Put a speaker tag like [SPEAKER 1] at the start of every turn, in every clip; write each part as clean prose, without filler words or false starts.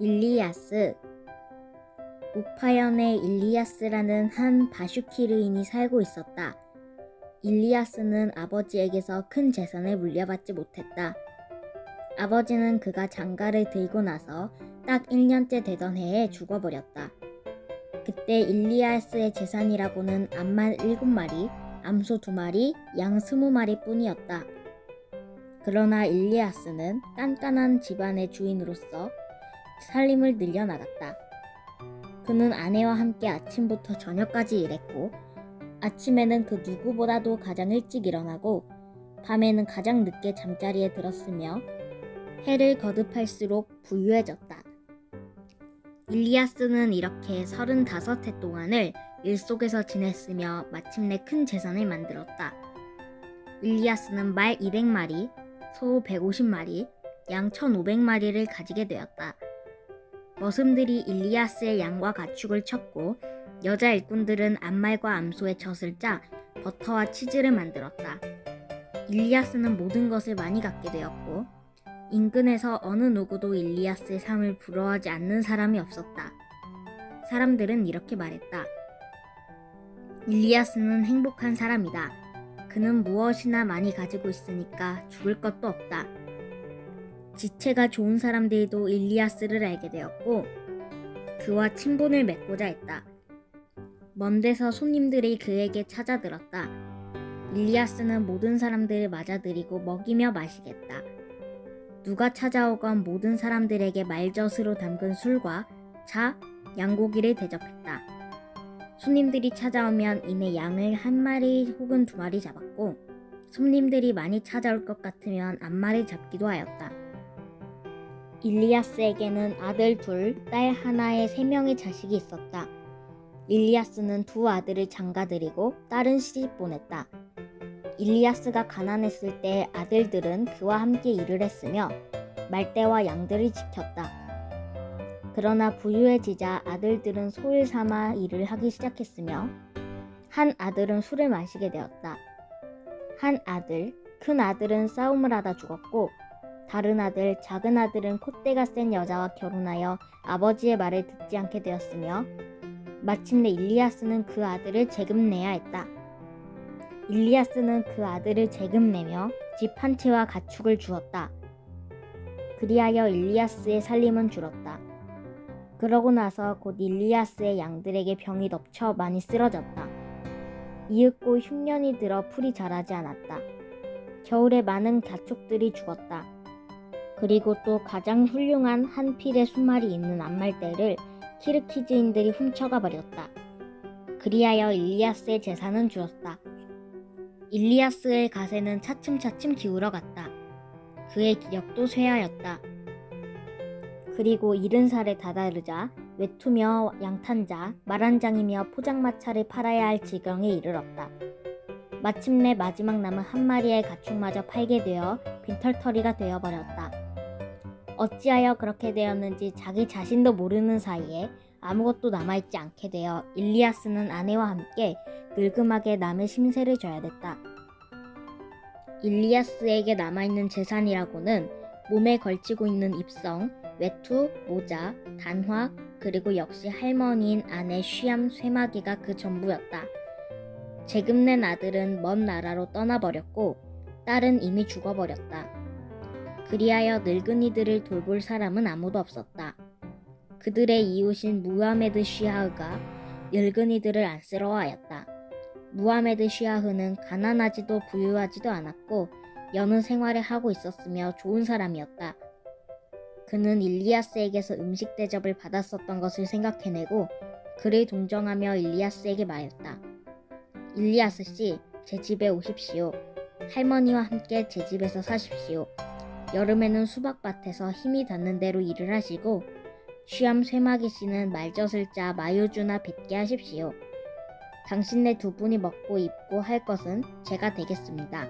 [SPEAKER 1] 일리아스. 우파연에 일리아스라는 한 바슈키르인이 살고 있었다. 일리아스는 아버지에게서 큰 재산을 물려받지 못했다. 아버지는 그가 장가를 들고 나서 딱 1년째 되던 해에 죽어버렸다. 그때 일리아스의 재산이라고는 암말 7마리, 암소 2마리, 양 20마리 뿐이었다. 그러나 일리아스는 깐깐한 집안의 주인으로서 살림을 늘려나갔다. 그는 아내와 함께 아침부터 저녁까지 일했고, 아침에는 그 누구보다도 가장 일찍 일어나고 밤에는 가장 늦게 잠자리에 들었으며 해를 거듭할수록 부유해졌다. 일리아스는 이렇게 35해 동안을 일 속에서 지냈으며 마침내 큰 재산을 만들었다. 일리아스는 말 200마리, 소 150마리, 양 1500마리를 가지게 되었다. 머슴들이 일리아스의 양과 가축을 쳤고 여자 일꾼들은 암말과 암소의 젖을 짜 버터와 치즈를 만들었다. 일리아스는 모든 것을 많이 갖게 되었고 인근에서 어느 누구도 일리아스의 삶을 부러워하지 않는 사람이 없었다. 사람들은 이렇게 말했다. 일리아스는 행복한 사람이다. 그는 무엇이나 많이 가지고 있으니까 죽을 것도 없다. 지체가 좋은 사람들도 일리아스를 알게 되었고 그와 친분을 맺고자 했다. 먼 데서 손님들이 그에게 찾아들었다. 일리아스는 모든 사람들을 맞아들이고 먹이며 마시겠다. 누가 찾아오건 모든 사람들에게 말젓으로 담근 술과 차, 양고기를 대접했다. 손님들이 찾아오면 이내 양을 1마리 혹은 2마리 잡았고 손님들이 많이 찾아올 것 같으면 암마리 잡기도 하였다. 일리아스에게는 아들 2, 딸 1에 3명의 자식이 있었다. 일리아스는 2 아들을 장가들이고 딸은 시집 보냈다. 일리아스가 가난했을 때 아들들은 그와 함께 일을 했으며 말대와 양들을 지켰다. 그러나 부유해지자 아들들은 소를 삼아 일을 하기 시작했으며 한 아들은 술을 마시게 되었다. 한 아들, 큰 아들은 싸움을 하다 죽었고 다른 아들, 작은 아들은 콧대가 센 여자와 결혼하여 아버지의 말을 듣지 않게 되었으며 마침내 일리아스는 그 아들을 재금내야 했다. 일리아스는 그 아들을 재금내며 집 한 채와 가축을 주었다. 그리하여 일리아스의 살림은 줄었다. 그러고 나서 곧 일리아스의 양들에게 병이 덮쳐 많이 쓰러졌다. 이윽고 흉년이 들어 풀이 자라지 않았다. 겨울에 많은 가축들이 죽었다. 그리고 또 가장 훌륭한 한 필의 수말이 있는 암말대를 키르키즈인들이 훔쳐가 버렸다. 그리하여 일리아스의 재산은 줄었다. 일리아스의 가세는 차츰차츰 기울어갔다. 그의 기력도 쇠하였다. 그리고 70살에 다다르자 외투며 양탄자, 말한장이며 포장마차를 팔아야 할 지경에 이르렀다. 마침내 마지막 남은 1마리의 가축마저 팔게 되어 빈털터리가 되어버렸다. 어찌하여 그렇게 되었는지 자기 자신도 모르는 사이에 아무것도 남아있지 않게 되어 일리아스는 아내와 함께 늙음하게 남의 심세를 져야 됐다. 일리아스에게 남아있는 재산이라고는 몸에 걸치고 있는 입성, 외투, 모자, 단화, 그리고 역시 할머니인 아내 쉬암 쇠마개가 그 전부였다. 재금낸 아들은 먼 나라로 떠나버렸고 딸은 이미 죽어버렸다. 그리하여 늙은이들을 돌볼 사람은 아무도 없었다. 그들의 이웃인 무하메드 쉬하흐가 늙은이들을 안쓰러워하였다. 무하메드 쉬하흐는 가난하지도 부유하지도 않았고 여느 생활을 하고 있었으며 좋은 사람이었다. 그는 일리아스에게서 음식 대접을 받았었던 것을 생각해내고 그를 동정하며 일리아스에게 말했다. 일리아스 씨, 제 집에 오십시오. 할머니와 함께 제 집에서 사십시오. 여름에는 수박밭에서 힘이 닿는 대로 일을 하시고 쉬암 쇠마기 씨는 말젓을 짜 마요주나 빚게 하십시오. 당신네 2분이 먹고 입고 할 것은 제가 되겠습니다.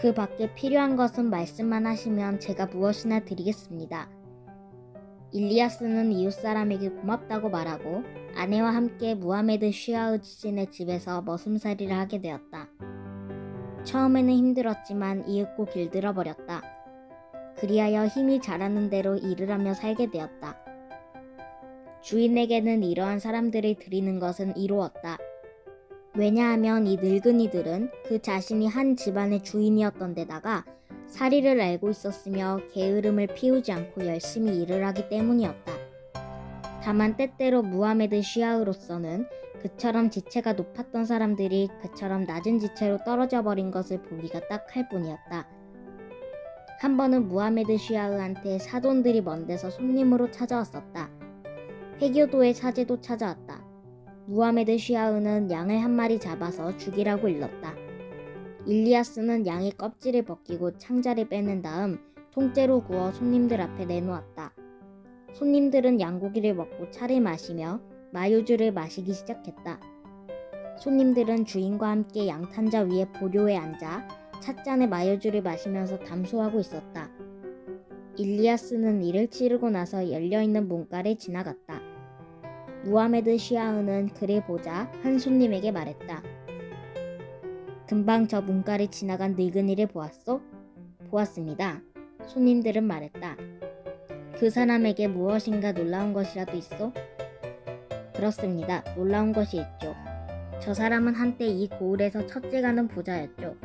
[SPEAKER 1] 그 밖에 필요한 것은 말씀만 하시면 제가 무엇이나 드리겠습니다. 일리아스는 이웃사람에게 고맙다고 말하고 아내와 함께 무하메드 쉬하흐진의 집에서 머슴살이를 하게 되었다. 처음에는 힘들었지만 이윽고 길들어 버렸다. 그리하여 힘이 자라는 대로 일을 하며 살게 되었다. 주인에게는 이러한 사람들을 들이는 것은 이로웠다. 왜냐하면 이 늙은이들은 그 자신이 한 집안의 주인이었던 데다가 사리를 알고 있었으며 게으름을 피우지 않고 열심히 일을 하기 때문이었다. 다만 때때로 무하메드 쉬아흐로서는 그처럼 지체가 높았던 사람들이 그처럼 낮은 지체로 떨어져 버린 것을 보기가 딱할 뿐이었다. 한 번은 무하메드 쉬아흐한테 사돈들이 먼 데서 손님으로 찾아왔었다. 해교도의 사제도 찾아왔다. 무하메드 쉬아흐는 양을 한 마리 잡아서 죽이라고 일렀다. 일리아스는 양의 껍질을 벗기고 창자를 빼낸 다음 통째로 구워 손님들 앞에 내놓았다. 손님들은 양고기를 먹고 차를 마시며 마요주를 마시기 시작했다. 손님들은 주인과 함께 양탄자 위에 보료에 앉아 찻잔에 마요주를 마시면서 담소하고 있었다. 일리아스는 일을 치르고 나서 열려있는 문가를 지나갔다. 무하메드 쉬아흐는 그를 보자 한 손님에게 말했다. 금방 저 문가를 지나간 늙은이를 보았소? 보았습니다. 손님들은 말했다. 그 사람에게 무엇인가 놀라운 것이라도 있어? 그렇습니다. 놀라운 것이 있죠. 저 사람은 한때 이 고을에서 첫째 가는 부자였죠.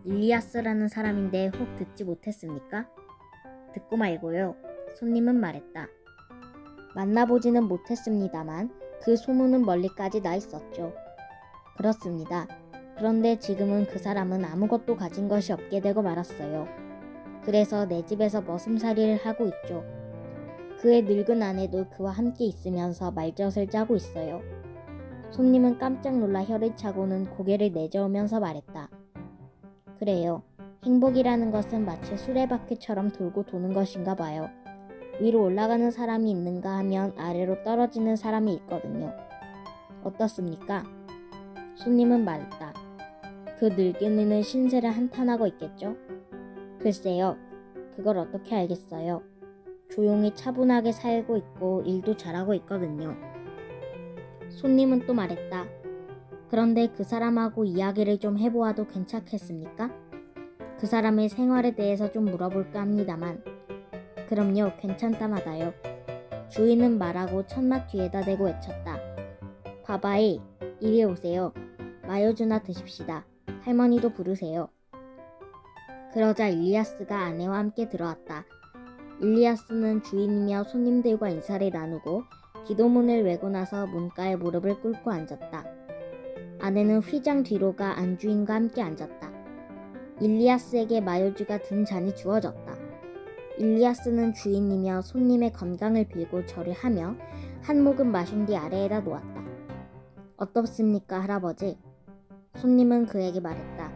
[SPEAKER 1] 일리아스라는 사람인데 혹 듣지 못했습니까? 듣고 말고요. 손님은 말했다. 만나보지는 못했습니다만 그 소문은 멀리까지 나 있었죠. 그렇습니다. 그런데 지금은 그 사람은 아무것도 가진 것이 없게 되고 말았어요. 그래서 내 집에서 머슴살이를 하고 있죠. 그의 늙은 아내도 그와 함께 있으면서 말젓을 짜고 있어요. 손님은 깜짝 놀라 혀를 차고는 고개를 내저으면서 말했다. 그래요. 행복이라는 것은 마치 수레바퀴처럼 돌고 도는 것인가 봐요. 위로 올라가는 사람이 있는가 하면 아래로 떨어지는 사람이 있거든요. 어떻습니까? 손님은 말했다. 그 늙은이는 신세를 한탄하고 있겠죠? 글쎄요. 그걸 어떻게 알겠어요. 조용히 차분하게 살고 있고 일도 잘하고 있거든요. 손님은 또 말했다. 그런데 그 사람하고 이야기를 좀 해보아도 괜찮겠습니까? 그 사람의 생활에 대해서 좀 물어볼까 합니다만. 그럼요, 괜찮다마다요. 주인은 말하고 천막 뒤에다 대고 외쳤다. 바바이, 이리 오세요. 마요주나 드십시다. 할머니도 부르세요. 그러자 일리아스가 아내와 함께 들어왔다. 일리아스는 주인이며 손님들과 인사를 나누고 기도문을 외고 나서 문가에 무릎을 꿇고 앉았다. 아내는 휘장 뒤로 가 안주인과 함께 앉았다. 일리아스에게 마요주가 든 잔이 주어졌다. 일리아스는 주인이며 손님의 건강을 빌고 절을 하며 한 모금 마신 뒤 아래에다 놓았다. 어떻습니까, 할아버지? 손님은 그에게 말했다.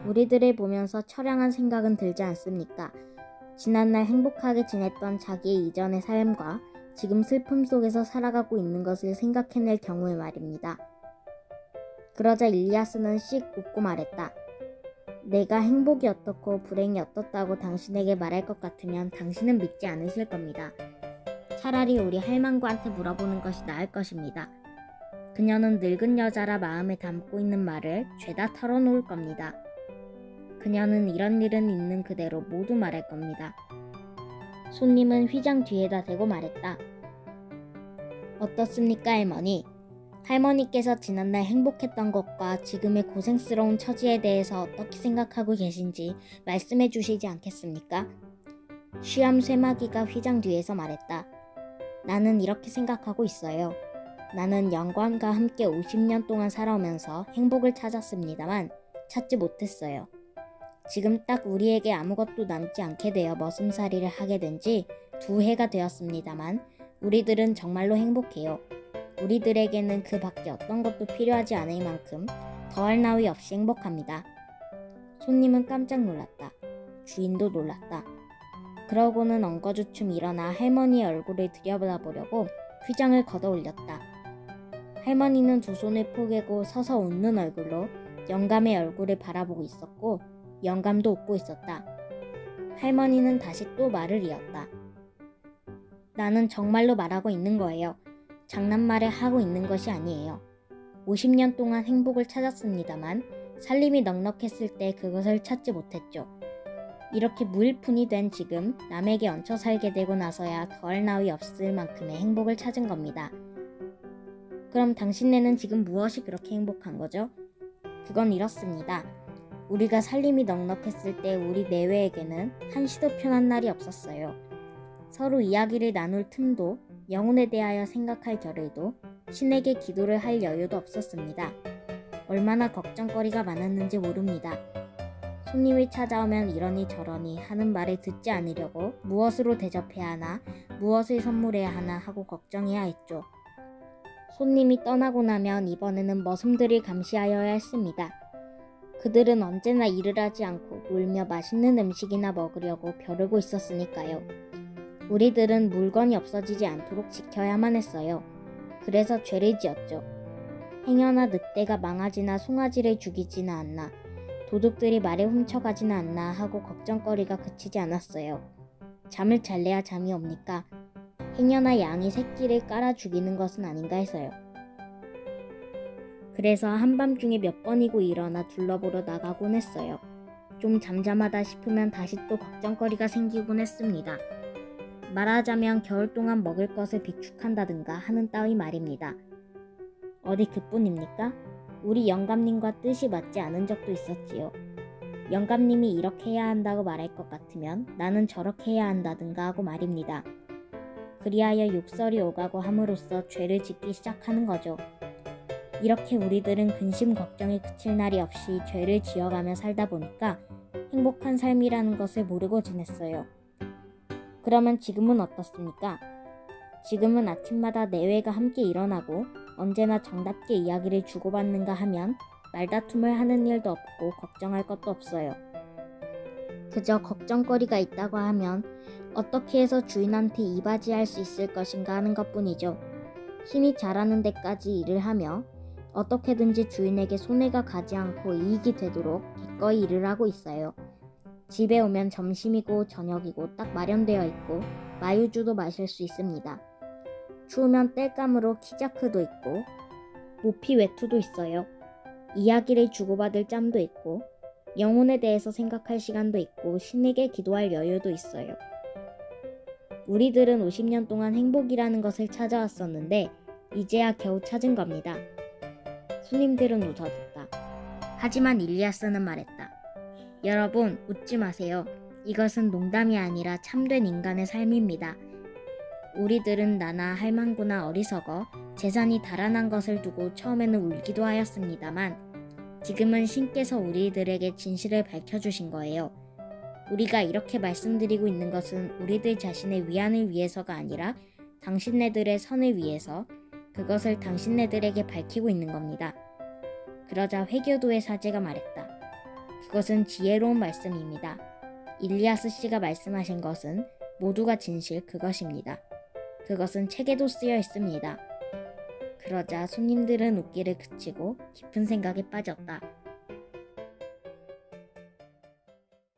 [SPEAKER 1] 우리들을 보면서 처량한 생각은 들지 않습니까? 지난날 행복하게 지냈던 자기의 이전의 삶과 지금 슬픔 속에서 살아가고 있는 것을 생각해낼 경우에 말입니다. 그러자 일리아스는 씩 웃고 말했다. 내가 행복이 어떻고 불행이 어떻다고 당신에게 말할 것 같으면 당신은 믿지 않으실 겁니다. 차라리 우리 할망구한테 물어보는 것이 나을 것입니다. 그녀는 늙은 여자라 마음에 담고 있는 말을 죄다 털어놓을 겁니다. 그녀는 이런 일은 있는 그대로 모두 말할 겁니다. 손님은 휘장 뒤에다 대고 말했다. 어떻습니까, 할머니? 할머니께서 지난날 행복했던 것과 지금의 고생스러운 처지에 대해서 어떻게 생각하고 계신지 말씀해 주시지 않겠습니까? 쉬암 쇠마귀가 휘장 뒤에서 말했다. 나는 이렇게 생각하고 있어요. 나는 영광과 함께 50년 동안 살아오면서 행복을 찾았습니다만 찾지 못했어요. 지금 딱 우리에게 아무것도 남지 않게 되어 머슴살이를 하게 된 지 2해가 되었습니다만 우리들은 정말로 행복해요. 우리들에게는 그 밖에 어떤 것도 필요하지 않을 만큼 더할 나위 없이 행복합니다. 손님은 깜짝 놀랐다. 주인도 놀랐다. 그러고는 엉거주춤 일어나 할머니의 얼굴을 들여다보려고 휘장을 걷어 올렸다. 할머니는 두 손을 포개고 서서 웃는 얼굴로 영감의 얼굴을 바라보고 있었고 영감도 웃고 있었다. 할머니는 다시 또 말을 이었다. 나는 정말로 말하고 있는 거예요. 장난말을 하고 있는 것이 아니에요. 50년 동안 행복을 찾았습니다만 살림이 넉넉했을 때 그것을 찾지 못했죠. 이렇게 무일푼이 된 지금 남에게 얹혀 살게 되고 나서야 더할 나위 없을 만큼의 행복을 찾은 겁니다. 그럼 당신네는 지금 무엇이 그렇게 행복한 거죠? 그건 이렇습니다. 우리가 살림이 넉넉했을 때 우리 내외에게는 한시도 편한 날이 없었어요. 서로 이야기를 나눌 틈도, 영혼에 대하여 생각할 겨를도, 신에게 기도를 할 여유도 없었습니다. 얼마나 걱정거리가 많았는지 모릅니다. 손님이 찾아오면 이러니 저러니 하는 말을 듣지 않으려고 무엇으로 대접해야 하나, 무엇을 선물해야 하나 하고 걱정해야 했죠. 손님이 떠나고 나면 이번에는 머슴들을 감시하여야 했습니다. 그들은 언제나 일을 하지 않고 놀며 맛있는 음식이나 먹으려고 벼르고 있었으니까요. 우리들은 물건이 없어지지 않도록 지켜야만 했어요. 그래서 죄를 지었죠. 행여나 늑대가 망아지나 송아지를 죽이지는 않나, 도둑들이 말을 훔쳐가지는 않나 하고 걱정거리가 그치지 않았어요. 잠을 잘래야 잠이 옵니까? 행여나 양이 새끼를 깔아 죽이는 것은 아닌가 해서요. 그래서 한밤중에 몇 번이고 일어나 둘러보러 나가곤 했어요. 좀 잠잠하다 싶으면 다시 또 걱정거리가 생기곤 했습니다. 말하자면 겨울 동안 먹을 것을 비축한다든가 하는 따위 말입니다. 어디 그뿐입니까? 우리 영감님과 뜻이 맞지 않은 적도 있었지요. 영감님이 이렇게 해야 한다고 말할 것 같으면 나는 저렇게 해야 한다든가 하고 말입니다. 그리하여 욕설이 오가고 함으로써 죄를 짓기 시작하는 거죠. 이렇게 우리들은 근심 걱정이 그칠 날이 없이 죄를 지어가며 살다 보니까 행복한 삶이라는 것을 모르고 지냈어요. 그러면 지금은 어떻습니까? 지금은 아침마다 내외가 함께 일어나고 언제나 정답게 이야기를 주고받는가 하면 말다툼을 하는 일도 없고 걱정할 것도 없어요. 그저 걱정거리가 있다고 하면 어떻게 해서 주인한테 이바지할 수 있을 것인가 하는 것뿐이죠. 힘이 자라는 데까지 일을 하며 어떻게든지 주인에게 손해가 가지 않고 이익이 되도록 기꺼이 일을 하고 있어요. 집에 오면 점심이고 저녁이고 딱 마련되어 있고 마유주도 마실 수 있습니다. 추우면 땔감으로 키자크도 있고 모피 외투도 있어요. 이야기를 주고받을 짬도 있고 영혼에 대해서 생각할 시간도 있고 신에게 기도할 여유도 있어요. 우리들은 50년 동안 행복이라는 것을 찾아왔었는데 이제야 겨우 찾은 겁니다. 손님들은 웃어줬다. 하지만 일리아스는 말했다. 여러분, 웃지 마세요. 이것은 농담이 아니라 참된 인간의 삶입니다. 우리들은 나나 할망구나 어리석어 재산이 달아난 것을 두고 처음에는 울기도 하였습니다만 지금은 신께서 우리들에게 진실을 밝혀주신 거예요. 우리가 이렇게 말씀드리고 있는 것은 우리들 자신의 위안을 위해서가 아니라 당신네들의 선을 위해서 그것을 당신네들에게 밝히고 있는 겁니다. 그러자 회교도의 사제가 말했다. 그것은 지혜로운 말씀입니다. 일리아스 씨가 말씀하신 것은 모두가 진실 그것입니다. 그것은 책에도 쓰여 있습니다. 그러자 손님들은 웃기를 그치고 깊은 생각에 빠졌다.